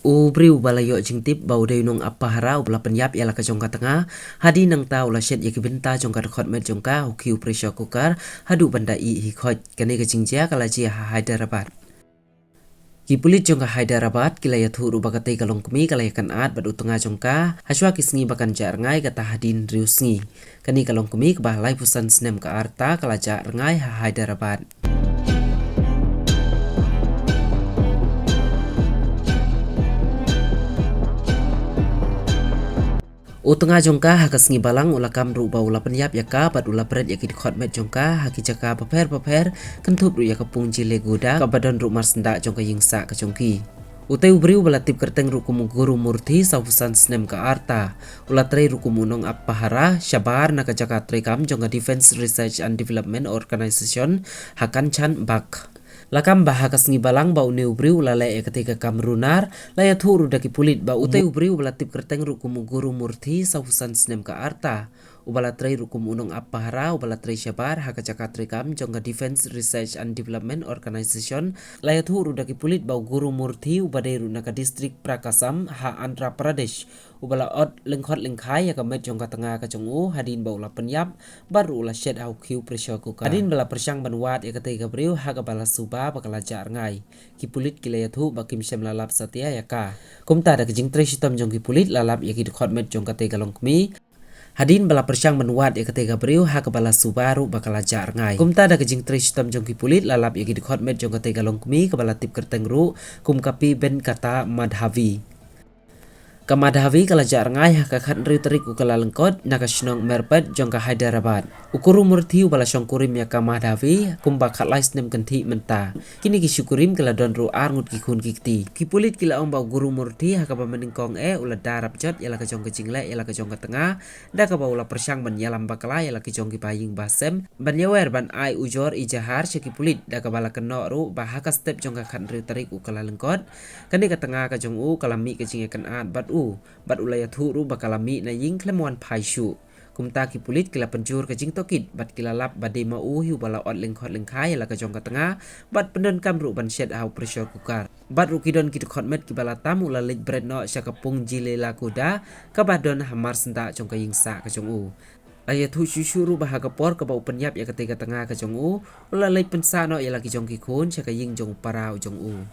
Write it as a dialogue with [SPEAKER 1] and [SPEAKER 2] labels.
[SPEAKER 1] Ubriu balayo jingtip bau day nong apahara ubla penyap yala ka jongka tengah hadi nang ta ula shet yaki benta jongka dekot met jongka hukiu pressure cooker hadu banda i hikot kane ka jingjia kala jia Hyderabad. Kipulit jongka Hyderabad kila ya thu bakatei kalong kumi kala yakan at bad utunga jongka haswa kisngi bakan jar ngai kata hadin rius ngi kani kalong kumi kebah lai pusan snem ka arta kala jar ngai Hyderabad. Utengah jongka hakas ngi balang ula kamru ba ula penyap yaka bad ula pret yaki dikot met jongka haki jaka paper kentup ru yaka pungji legoda kabadon ru marsenda jongka yingsa ka jongki. Utai ubriu balatip kerteng ru kumu guru murti saufusan snem ka arta ula trei ru kumu nong apahara syabar naka jaka trekam jongka Defense Research and Development Organization hakan chan bak. Lakam bahakas ngi balang bau ne ubriu lalai ketika kamrunar laya thuru daki pulit ba utai ubriu balatip kerteng rukumu guru murti saufusan snem ka arta ubala trai rukum unong apahara ubala trai syabar haka cakatrekam jongga Defense Research and Development Organization laya thuru daki pulit bau guru murti ubadai naka distrik Prakasam ha Andhra Pradesh ubala ot lengkot lengkai yaka met jongka tengah ka jongu hadin bau la penyap baru ula shed au kiu pressure cooker hadin bala persyang banwat yaka tega briu haka bala suba bakala jar ngai kipulit kilaya thu bakim syam lalap satya yaka kumta da kejing tre sitam jong kipulit lalap yaki dekot met jongka tega longkmi hadin bala persyang menuat ya ketika beriu ha kebala subaru bakal ajar ngai kumta da kejing tre sitam jong kipulit lalap yaki dekot met jongka tega longkmi kebala tip kertengru kum kapi ben kata madhavi Kamadhavi kala jar ngai haka khat riu terik ukala lengkot naka shnong merpet jongka Hyderabad ukuru murti ubala syongkurim ya Kamadhavi kumba khat lais nem kenti menta kini kisyukurim kala don ru arngut kikun kikti kipulit kila ong bau guru murti haka pameningkong ula darap jot yala ka jongka jingle yala ka jongka tengah da ka ula persyang ban yalam bakala yala ki jongki paying basem ban yawer ban ai ujor ijahar syakipulit da ka bala keno ru bahaka step jongka khat riu terik ukala lengkot kani ka tengah ka jongu kala mi ka jingekan at bat ulaya thuru bakalami na ying klemuan paishu kumta kipulit kila penjur ke jing tokit bat kila lap bade mau hiu bala ot lengkot lengkai la ka jongka tengah bat pendon kamru ban shed au pressure cooker bat rukidon kit khotmet ki bala tamu la lej bread no syakapung jile la kuda kabadon hamar senta jongka yingsa ka jongu laya thu syusyuru bahaga por ka bau penyap ya ketika tengah ka jongu ula lej pensa no ya lagi jongki kun syaka ying jong parau jongu